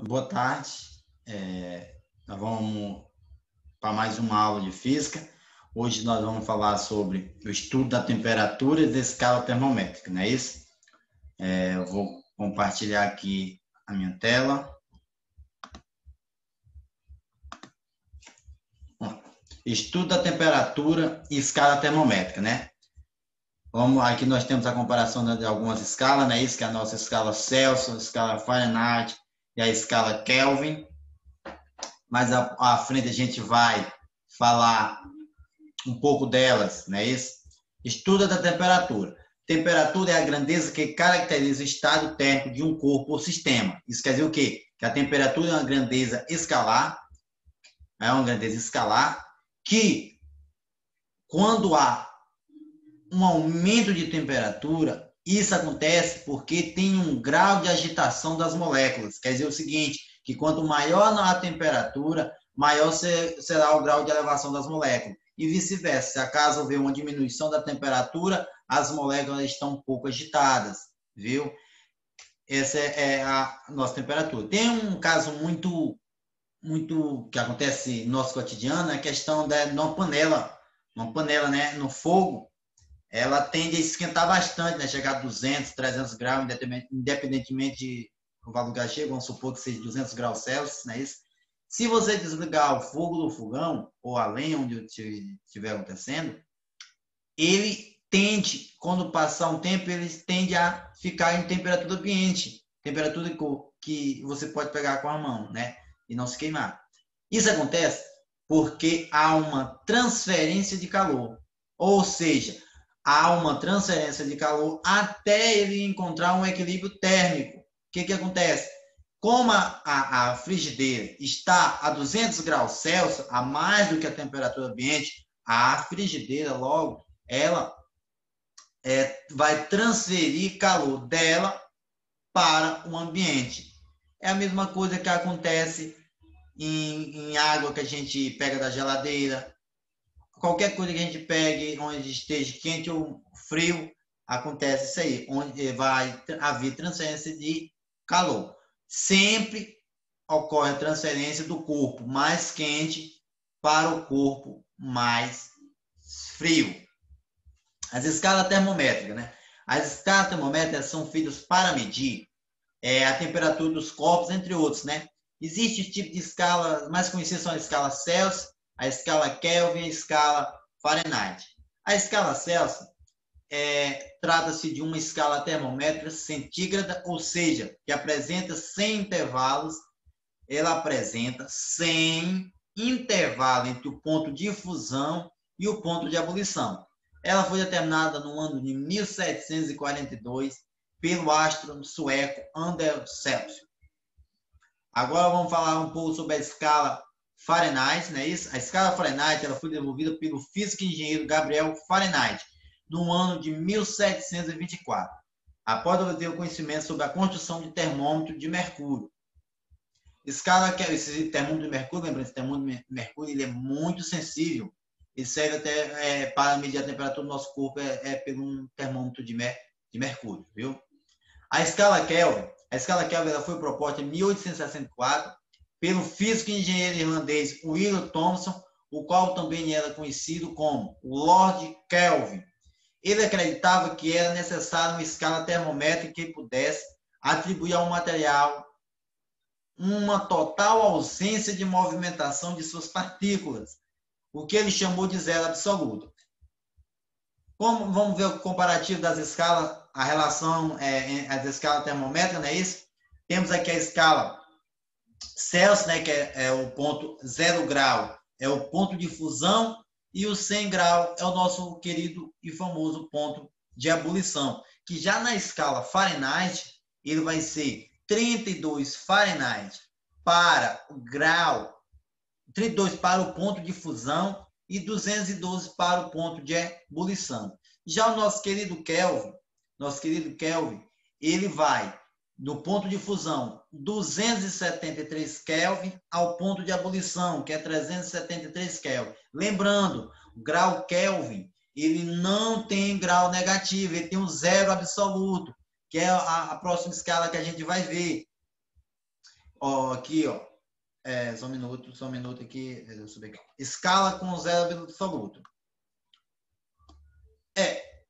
Boa tarde. Nós vamos para mais uma aula de física. Hoje nós vamos falar sobre o estudo da temperatura e da escala termométrica, não é isso? Eu vou compartilhar aqui a minha tela. Estudo da temperatura e escala termométrica, né? Aqui nós temos a comparação de algumas escalas, né? Isso que é a nossa escala Celsius, a escala Fahrenheit e a escala Kelvin. Mais à frente a gente vai falar um pouco delas, não é isso? Estudo da temperatura. Temperatura é a grandeza que caracteriza o estado térmico de um corpo ou sistema. Isso quer dizer o quê? Que a temperatura é uma grandeza escalar, que quando há um aumento de temperatura, isso acontece porque tem um grau de agitação das moléculas. Quer dizer o seguinte, que quanto maior a temperatura, maior será o grau de elevação das moléculas. E vice-versa, se acaso houver uma diminuição da temperatura, as moléculas estão um pouco agitadas, viu? Essa é a nossa temperatura. Tem um caso muito que acontece no nosso cotidiano, é a questão da uma panela, né, no fogo, ela tende a esquentar bastante, né? Chegar a 200, 300 graus, independentemente do valor que chega, vamos supor que seja 200 graus Celsius, não é isso? Se você desligar o fogo do fogão, ou a lenha onde estiver acontecendo, ele tende, quando passar um tempo, ele tende a ficar em temperatura ambiente, temperatura que você pode pegar com a mão, né? E não se queimar. Isso acontece porque há uma transferência de calor, ou seja, há uma transferência de calor até ele encontrar um equilíbrio térmico. O que acontece? Como a frigideira está a 200 graus Celsius, a mais do que a temperatura ambiente, a frigideira, logo, ela vai transferir calor dela para o ambiente. É a mesma coisa que acontece em água que a gente pega da geladeira. Qualquer coisa que a gente pegue, onde esteja quente ou frio, acontece isso aí, onde vai haver transferência de calor. Sempre ocorre a transferência do corpo mais quente para o corpo mais frio. As escalas termométricas, né? As escalas termométricas são feitas para medir a temperatura dos corpos, entre outros, né? Existe tipo de escala, mais conhecida são a escala Celsius, a escala Kelvin e a escala Fahrenheit. A escala Celsius trata-se de uma escala termométrica centígrada, ou seja, que apresenta 100 intervalos, ela apresenta 100 intervalos entre o ponto de fusão e o ponto de ebulição. Ela foi determinada no ano de 1742 pelo astrônomo sueco Anders Celsius. Agora vamos falar um pouco sobre a escala Fahrenheit, não é isso? A escala Fahrenheit ela foi desenvolvida pelo físico e engenheiro Gabriel Fahrenheit no ano de 1724, após obter o conhecimento sobre a construção de termômetro de mercúrio. Esse termômetro de mercúrio, lembrando, esse termômetro de mercúrio ele é muito sensível. Ele serve até para medir a temperatura do nosso corpo pelo um termômetro de mercúrio, viu? A escala Kelvin ela foi proposta em 1864 pelo físico e engenheiro irlandês William Thomson, o qual também era conhecido como Lord Kelvin. Ele acreditava que era necessária uma escala termométrica que pudesse atribuir ao material uma total ausência de movimentação de suas partículas, o que ele chamou de zero absoluto. Vamos ver o comparativo das escalas, a relação das escalas termométricas, não é isso? Temos aqui a escala Celsius, né, que é o ponto 0 grau, é o ponto de fusão, e o 100 grau é o nosso querido e famoso ponto de ebulição, que já na escala Fahrenheit, ele vai ser 32 Fahrenheit para o grau, 32 para o ponto de fusão e 212 para o ponto de ebulição. Já o nosso querido Kelvin, ele vai do ponto de fusão 273 Kelvin ao ponto de ebulição, que é 373 Kelvin. Lembrando, o grau Kelvin, ele não tem grau negativo, ele tem um zero absoluto, que é a próxima escala que a gente vai ver. Ó, aqui, ó. Só um minuto aqui. Deixa eu subir aqui. Escala com zero absoluto.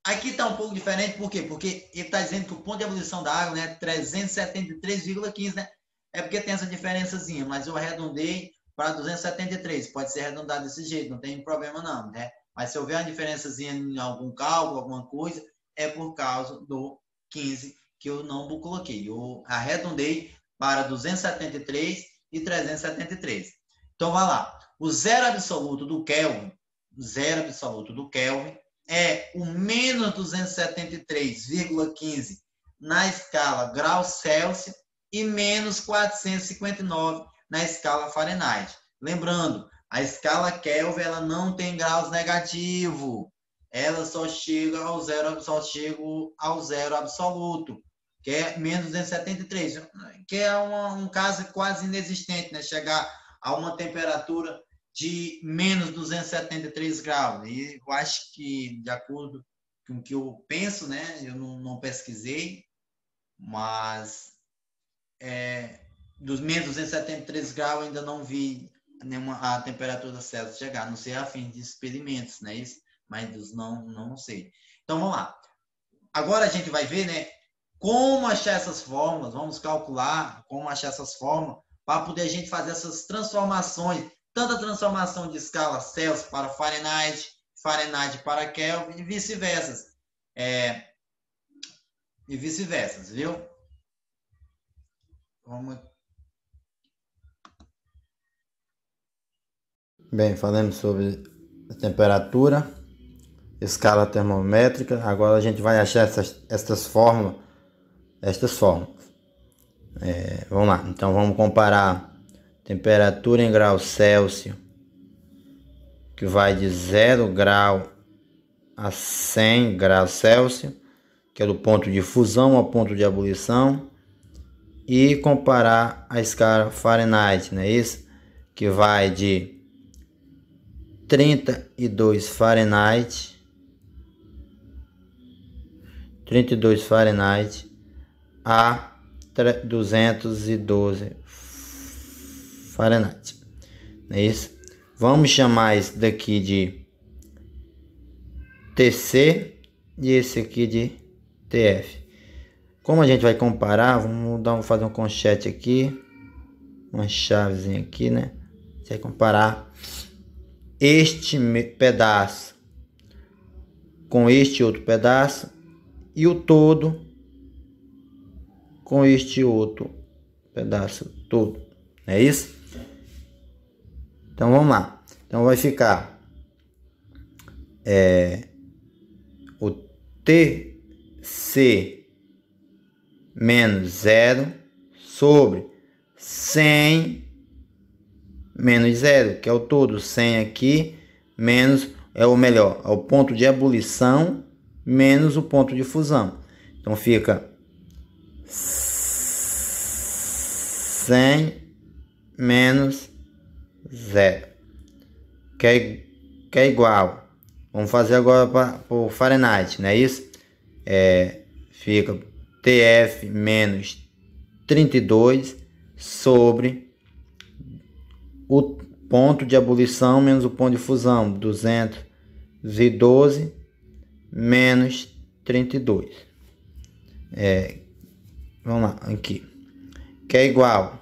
Aqui está um pouco diferente, por quê? Porque ele está dizendo que o ponto de ebulição da água, né, 373,15, né? É porque tem essa diferençazinha, mas eu arredondei para 273. Pode ser arredondado desse jeito, não tem problema não, né? Mas se houver uma diferençazinha em algum cálculo, alguma coisa, é por causa do 15 que eu não coloquei. Eu arredondei para 273 e 373. Então, vai lá. O zero absoluto do Kelvin, é o menos 273,15 na escala grau Celsius e menos 459 na escala Fahrenheit. Lembrando, a escala Kelvin ela não tem graus negativos, ela só chega ao zero absoluto, que é menos 273, que é um caso quase inexistente, né? Chegar a uma temperatura de menos 273 graus. E eu acho que, de acordo com o que eu penso, né? Eu não pesquisei, mas dos menos 273 graus eu ainda não vi a temperatura Celsius chegar. Não sei a fim de experimentos, né? Isso, mas não sei. Então, vamos lá. Agora a gente vai ver, né? Como achar essas fórmulas. Vamos calcular como achar essas fórmulas para poder a gente fazer essas transformações, tanto a transformação de escala Celsius para Fahrenheit, Fahrenheit para Kelvin e vice-versa. Viu? Vamos. Bem, falamos sobre a temperatura, escala termométrica. Agora a gente vai achar estas fórmulas. Vamos lá. Então vamos comparar temperatura em graus Celsius, que vai de 0 grau a 100 graus Celsius, que é do ponto de fusão ao ponto de ebulição, e comparar a escala Fahrenheit, não é isso? Que vai de 32 Fahrenheit a 212 Fahrenheit, não é isso? Vamos chamar esse daqui de TC e esse aqui de TF. Como a gente vai comparar, vamos fazer um conchete aqui, uma chavezinha aqui, né? Você vai comparar este pedaço com este outro pedaço e o todo com este outro pedaço todo, é isso? Então vamos lá. Então vai ficar o TC menos 0 sobre 100 menos 0, que é o todo. 100 aqui, menos, é o ponto de ebulição, menos o ponto de fusão. Então fica 100 menos 0, que é igual. Vamos fazer agora para o Fahrenheit, não é isso? Fica TF menos 32 sobre o ponto de ebulição menos o ponto de fusão, 212 menos 32. Vamos lá, aqui. Que é igual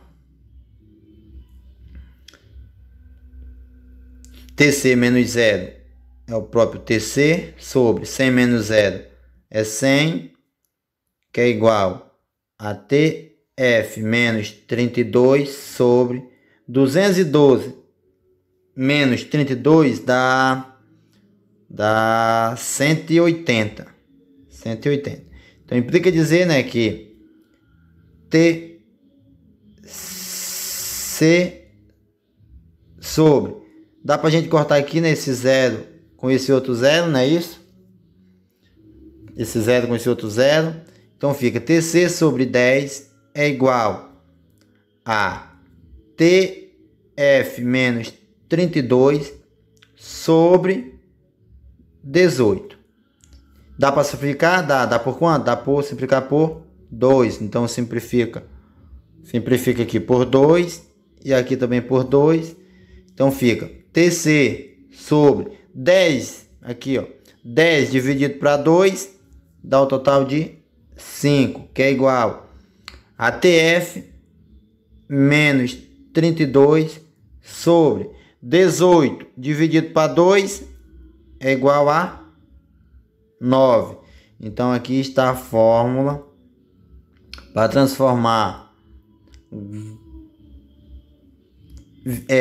TC menos 0 é o próprio TC sobre 100 menos 0 é 100, que é igual a TF menos 32 sobre 212 menos 32 dá 180. Então implica dizer, né, que TC sobre, dá pra gente cortar aqui nesse zero com esse outro zero, não é isso? Esse zero com esse outro zero. Então fica TC sobre 10 é igual a TF menos 32 sobre 18. Dá para simplificar? Dá por quanto? Dá por simplificar por 2. Então simplifica Simplifica aqui por 2 e aqui também por 2. Então fica TC sobre 10, aqui ó, 10 dividido para 2 dá o total de 5, que é igual a TF menos 32 sobre 18 dividido para 2 é igual a 9. Então aqui está a fórmula para transformar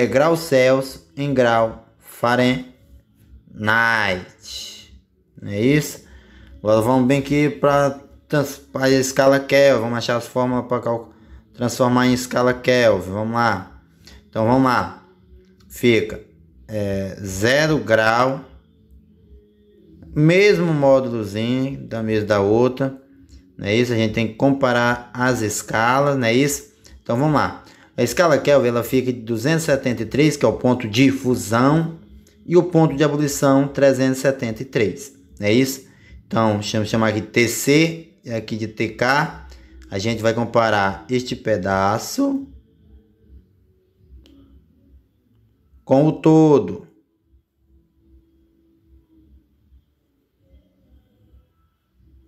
grau Celsius em grau Fahrenheit. Não é isso? Agora vamos bem aqui para a escala Kelvin. Vamos achar as fórmulas para transformar em escala Kelvin. Vamos lá. Então vamos lá. Fica 0 grau. Mesmo módulozinho da mesma da outra. Não é isso? A gente tem que comparar as escalas. Não é isso? Então vamos lá. A escala Kelvin ela fica de 273, que é o ponto de fusão, e o ponto de ebulição 373. Não é isso? Então, chamar aqui TC e aqui de TK. A gente vai comparar este pedaço com o todo.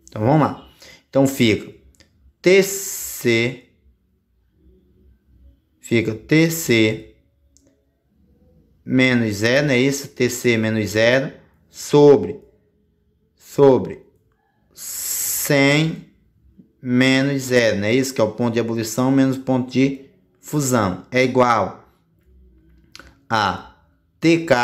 Então, vamos lá. Então, fica TC menos 0, não é isso? TC menos 0 sobre 100 menos 0, não é isso? Que é o ponto de ebulição menos o ponto de fusão. É igual a TK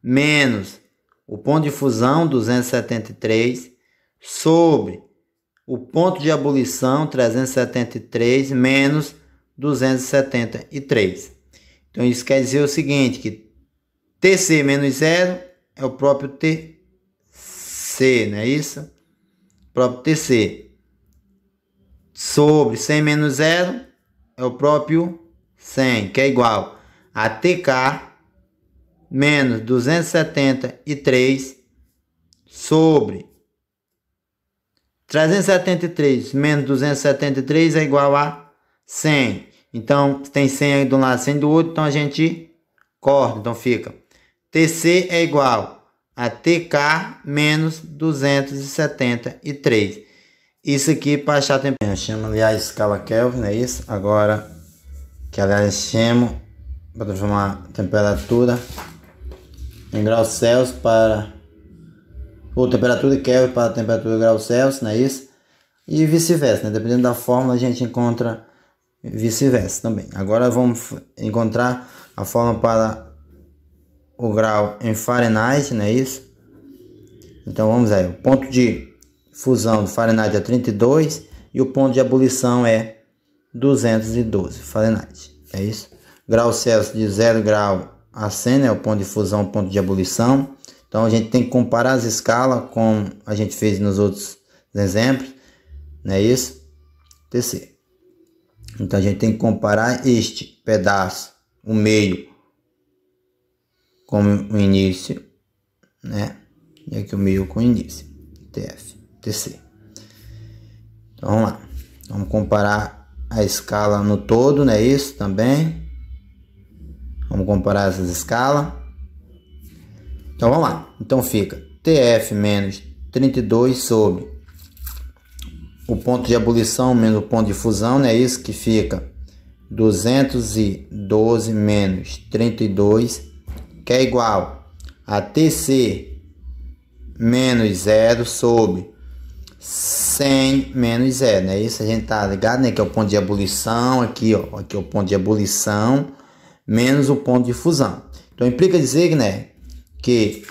menos o ponto de fusão 273 sobre o ponto de ebulição 373 menos 273. Então isso quer dizer o seguinte, que TC menos 0 é o próprio TC, não é isso? O próprio TC. Sobre 100 menos 0 é o próprio 100, que é igual a TK menos 273 sobre 373 menos 273 é igual a 100. Então, tem 100 aí de um lado, 100 do outro, então a gente corta. Então, fica TC é igual a TK menos 273. Isso aqui para achar a temperatura. Chama ali a escala Kelvin, não é isso? Agora, que aliás chamo para transformar a temperatura em graus Celsius para... ou temperatura de Kelvin para a temperatura de graus Celsius, não é isso? E vice-versa, né? Dependendo da fórmula a gente encontra vice-versa também. Agora vamos encontrar a fórmula para o grau em Fahrenheit, não é isso? Então vamos aí, o ponto de fusão do Fahrenheit é 32 e o ponto de ebulição é 212 Fahrenheit, é isso? Grau Celsius de 0 grau a 100, né? O ponto de fusão, o ponto de ebulição. Então a gente tem que comparar as escalas como a gente fez nos outros exemplos, não é isso? TC. Então a gente tem que comparar este pedaço, o meio, com o início, né? E aqui o meio com o início, TF, TC. Então vamos lá. Vamos comparar a escala no todo, não é isso? Também. Vamos comparar essas escalas. Então vamos lá. Então fica TF menos 32 sobre o ponto de ebulição menos o ponto de fusão, não é isso? Que fica 212 menos 32, que é igual a TC menos 0 sobre 100 menos 0, não é isso? A gente tá ligado, né? Que é o ponto de ebulição, aqui ó, aqui é o ponto de ebulição menos o ponto de fusão. Então implica dizer, né, que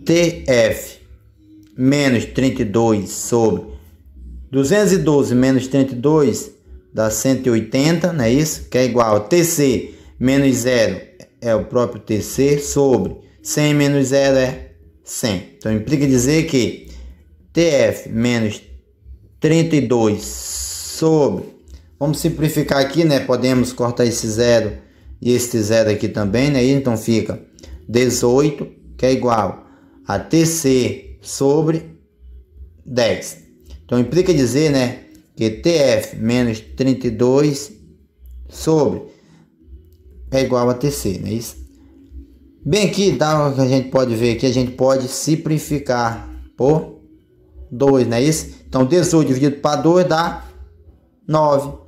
TF menos 32 sobre 212 menos 32 dá 180, não é isso? Que é igual a TC menos 0 é o próprio TC sobre 100 menos 0 é 100. Então implica dizer que TF menos 32 sobre, vamos simplificar aqui, né? Podemos cortar esse 0 e este 0 aqui também, né? Então fica 18, que é igual a TC sobre 10. Então implica dizer, né, que TF menos 32 sobre é igual a TC, não é isso? Bem aqui, tá, que a gente pode ver aqui, a gente pode simplificar por 2, não é isso? Então 18 dividido para 2 dá 9.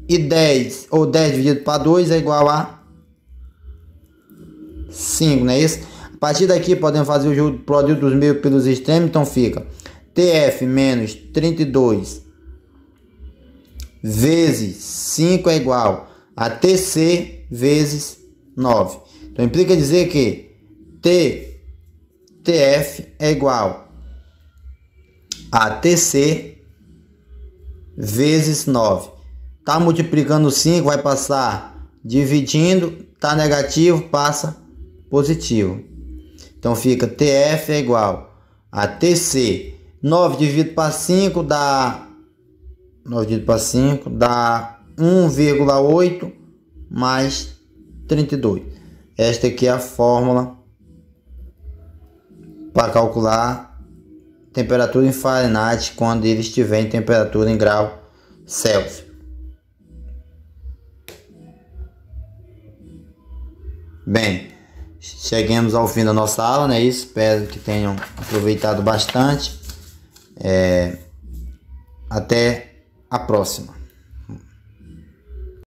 E 10, ou 10 dividido para 2 é igual a 5, não é isso? A partir daqui podemos fazer o jogo do produto dos meios pelos extremos, então fica TF menos 32 vezes 5 é igual a TC vezes 9. Então implica dizer que TF é igual a TC vezes 9. Tá multiplicando 5, vai passar dividindo, tá negativo, passa positivo. Então fica TF é igual a TC. 9 dividido para 5 dá 1,8 mais 32. Esta aqui é a fórmula para calcular temperatura em Fahrenheit quando ele estiver em temperatura em grau Celsius. Bem, chegamos ao fim da nossa aula, né? Espero que tenham aproveitado bastante. Até a próxima.